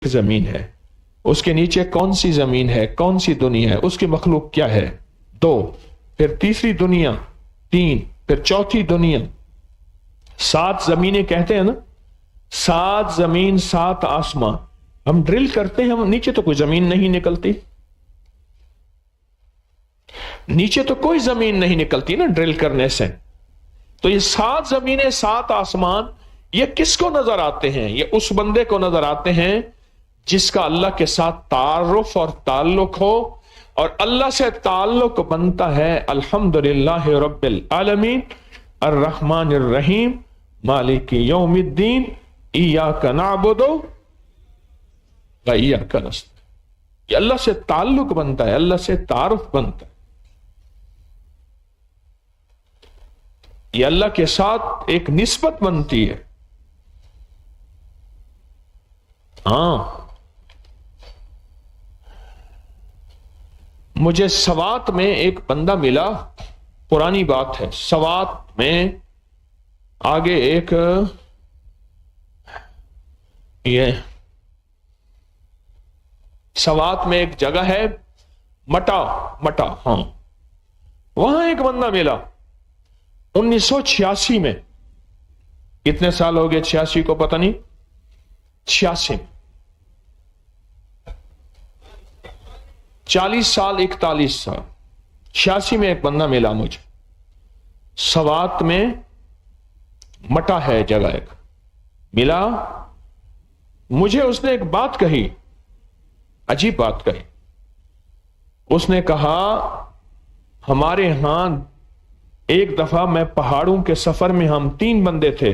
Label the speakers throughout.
Speaker 1: زمین ہے، اس کے نیچے کون سی زمین ہے، کون سی دنیا ہے، اس کی مخلوق کیا ہے، 2، پھر تیسری دنیا 3، پھر چوتھی دنیا 7 زمینیں کہتے ہیں نا، 7 زمین 7 آسمان. ہم ڈرل کرتے ہیں، ہم نیچے تو کوئی زمین نہیں نکلتی، نیچے تو کوئی زمین نہیں نکلتی نا ڈرل کرنے سے. تو یہ 7 زمینیں 7 آسمان یہ کس کو نظر آتے ہیں؟ یہ اس بندے کو نظر آتے ہیں جس کا اللہ کے ساتھ تعارف اور تعلق ہو، اور اللہ سے تعلق بنتا ہے الحمدللہ رب العالمین الرحمن الرحیم مالک یوم الدین ایاک نعبد و ایاک نستعین. یہ اللہ سے تعلق بنتا ہے، اللہ سے تعارف بنتا ہے، یہ اللہ کے ساتھ ایک نسبت بنتی ہے. ہاں، مجھے سوات میں ایک بندہ ملا، پرانی بات ہے، سوات میں آگے ایک یہ سوات میں ایک جگہ ہے مٹا، ہاں، وہاں ایک بندہ ملا 1986 میں. کتنے سال ہو گئے 86 کو پتہ نہیں، 86 40 سال 41 سال 86 میں ایک بندہ ملا مجھے، سوات میں مٹا ہے جگہ، ایک ملا مجھے. اس نے ایک بات کہی، عجیب بات کہی. اس نے کہا ہمارے ہاں ایک دفعہ میں پہاڑوں کے سفر میں ہم 3 بندے تھے،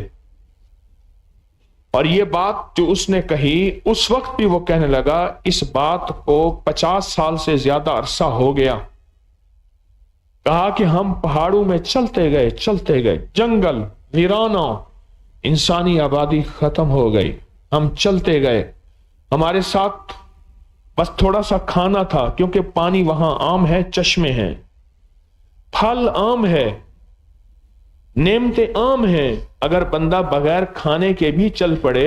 Speaker 1: اور یہ بات جو اس نے کہی اس وقت بھی وہ کہنے لگا، اس بات کو 50 سال سے زیادہ عرصہ ہو گیا. کہا کہ ہم پہاڑوں میں چلتے گئے، جنگل ویرانہ، انسانی آبادی ختم ہو گئی، ہم چلتے گئے، ہمارے ساتھ بس تھوڑا سا کھانا تھا کیونکہ پانی وہاں عام ہے، چشمے ہیں، پھل عام ہے، نعمتیں عام ہیں. اگر بندہ بغیر کھانے کے بھی چل پڑے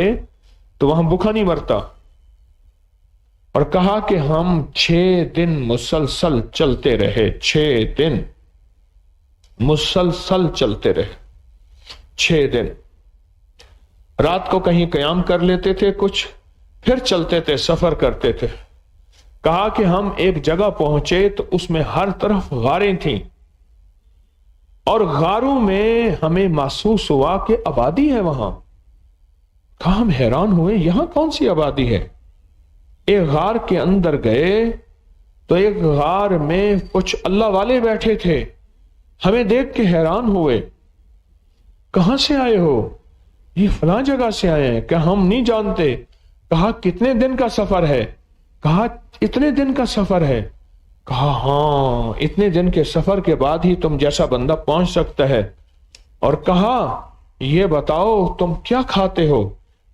Speaker 1: تو وہاں بھوکا نہیں مرتا. اور کہا کہ ہم 6 دن مسلسل چلتے رہے، 6 دن مسلسل چلتے رہے، 6 دن. رات کو کہیں قیام کر لیتے تھے کچھ، پھر چلتے تھے، سفر کرتے تھے. کہا کہ ہم ایک جگہ پہنچے تو اس میں ہر طرف غاریں تھیں، اور غاروں میں ہمیں محسوس ہوا کہ آبادی ہے وہاں. کہا ہم حیران ہوئے، یہاں کون سی آبادی ہے؟ ایک غار کے اندر گئے تو ایک غار میں کچھ اللہ والے بیٹھے تھے. ہمیں دیکھ کے حیران ہوئے، کہاں سے آئے ہو؟ یہ فلاں جگہ سے آئے ہیں. کہ ہم نہیں جانتے. کہا کتنے دن کا سفر ہے؟ کہا اتنے دن کا سفر ہے. کہا ہاں، اتنے دن کے سفر کے بعد ہی تم جیسا بندہ پہنچ سکتا ہے. اور کہا یہ بتاؤ تم کیا کھاتے ہو؟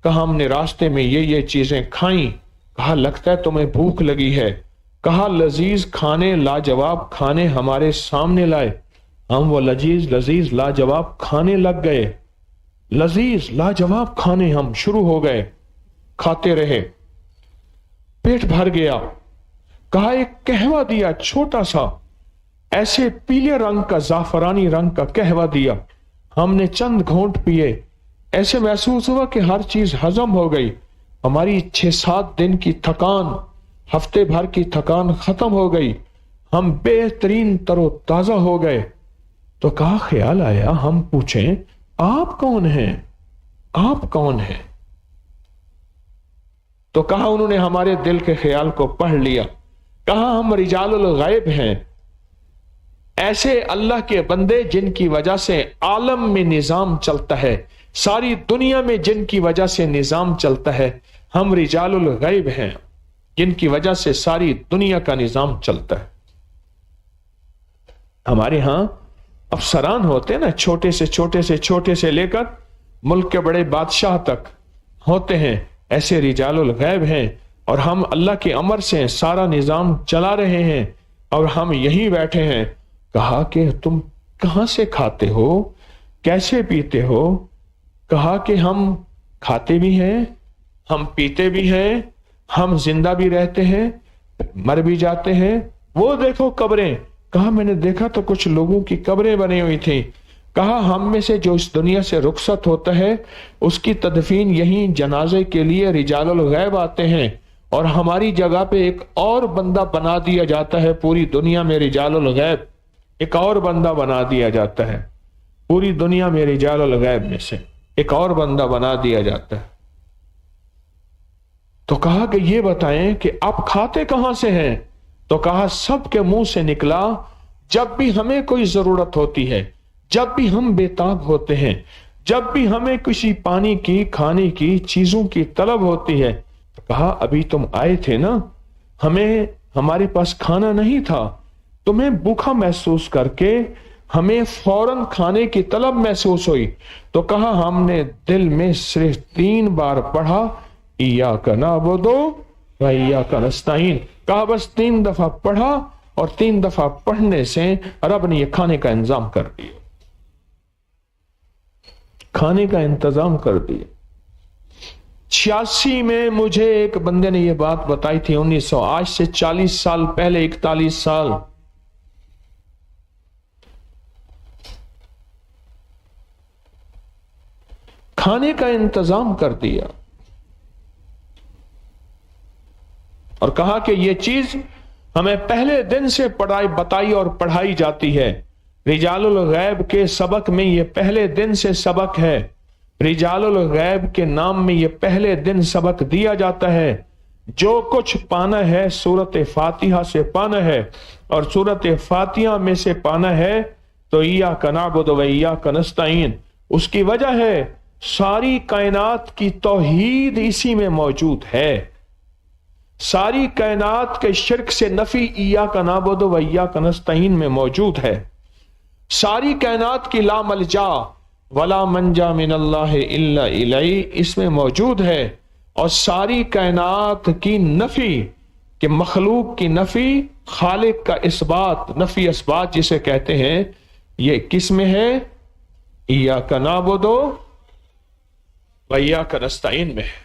Speaker 1: کہا ہم نے راستے میں یہ چیزیں کھائیں. کہا لگتا ہے تمہیں بھوک لگی ہے. کہا لذیذ کھانے، لاجواب کھانے ہمارے سامنے لائے، ہم وہ لذیذ لاجواب کھانے لگ گئے. لذیذ لاجواب کھانے ہم شروع ہو گئے، کھاتے رہے، پیٹ بھر گیا. کہا ایک قہوہ دیا چھوٹا سا، ایسے پیلے رنگ کا، زعفرانی رنگ کا قہوہ دیا. ہم نے چند گھونٹ پیے، ایسے محسوس ہوا کہ ہر چیز ہضم ہو گئی. ہماری 6-7 دن کی تھکان، ہفتے بھر کی تھکان ختم ہو گئی، ہم بہترین تر و تازہ ہو گئے. تو کہا خیال آیا ہم پوچھیں آپ کون ہیں، آپ کون ہیں؟ تو کہا انہوں نے ہمارے دل کے خیال کو پڑھ لیا. کہا ہم رجال الغیب ہیں، ایسے اللہ کے بندے جن کی وجہ سے عالم میں نظام چلتا ہے، ساری دنیا میں جن کی وجہ سے نظام چلتا ہے. ہم رجال الغیب ہیں جن کی وجہ سے ساری دنیا کا نظام چلتا ہے. ہمارے ہاں افسران ہوتے ہیں نا، چھوٹے سے لے کر ملک کے بڑے بادشاہ تک ہوتے ہیں، ایسے رجال الغیب ہیں. اور ہم اللہ کے امر سے سارا نظام چلا رہے ہیں اور ہم یہیں بیٹھے ہیں. کہا کہ تم کہاں سے کھاتے ہو، کیسے پیتے ہو؟ کہا کہ ہم کھاتے بھی ہیں، ہم پیتے بھی ہیں، ہم زندہ بھی رہتے ہیں مر بھی جاتے ہیں. وہ دیکھو قبریں. کہا میں نے دیکھا تو کچھ لوگوں کی قبریں بنی ہوئی تھی. کہا ہم میں سے جو اس دنیا سے رخصت ہوتا ہے اس کی تدفین یہیں جنازے کے لیے رجال الغیب آتے ہیں اور ہماری جگہ پہ ایک اور بندہ بنا دیا جاتا ہے. پوری دنیا میں رجال الغیب ایک اور بندہ بنا دیا جاتا ہے. پوری دنیا میں رجال الغیب میں سے ایک اور بندہ بنا دیا جاتا ہے. تو کہا کہ یہ بتائیں کہ آپ کھاتے کہاں سے ہیں؟ تو کہا سب کے منہ سے نکلا جب بھی ہمیں کوئی ضرورت ہوتی ہے، جب بھی ہم بے تاب ہوتے ہیں، جب بھی ہمیں کسی پانی کی کھانے کی چیزوں کی طلب ہوتی ہے. تو کہا ابھی تم آئے تھے نا، ہمارے پاس کھانا نہیں تھا، تمہیں بھوکا محسوس کر کے ہمیں فوراً کھانے کی طلب محسوس ہوئی. تو کہا ہم نے دل میں صرف 3 بار پڑھا ایاک نعبد و ایاک نستعین. کہا بس 3 دفعہ پڑھا اور 3 دفعہ پڑھنے سے رب نے یہ کھانے کا انتظام کر دیا. کھانے کا انتظام کر دیا. 86 میں مجھے ایک بندے نے یہ بات بتائی تھی. 1900 آج سے 40 سال پہلے، 41 سال. کھانے کا انتظام کر دیا اور کہا کہ یہ چیز ہمیں پہلے دن سے بتائی اور پڑھائی جاتی ہے. رجال الغیب کے سبق میں یہ پہلے دن سے سبق ہے. رجال الغیب کے نام میں یہ پہلے دن سبق دیا جاتا ہے. جو کچھ پانا ہے سورت فاتحہ سے پانا ہے اور سورت فاتحہ میں سے پانا ہے تو ایاک نعبد و ایاک نستعین. اس کی وجہ ہے ساری کائنات کی توحید اسی میں موجود ہے. ساری کائنات کے شرک سے نفی ایاک نعبد و ایاک نستعین میں موجود ہے. ساری کائنات کی لا ملجا ولا منجا من اللہ الا الیہ اس میں موجود ہے. اور ساری کائنات کی نفی کہ مخلوق کی نفی، خالق کا اثبات، نفی اثبات جسے کہتے ہیں، یہ کس میں ہے؟ ایاک نعبد و ایاک نستعین میں ہے.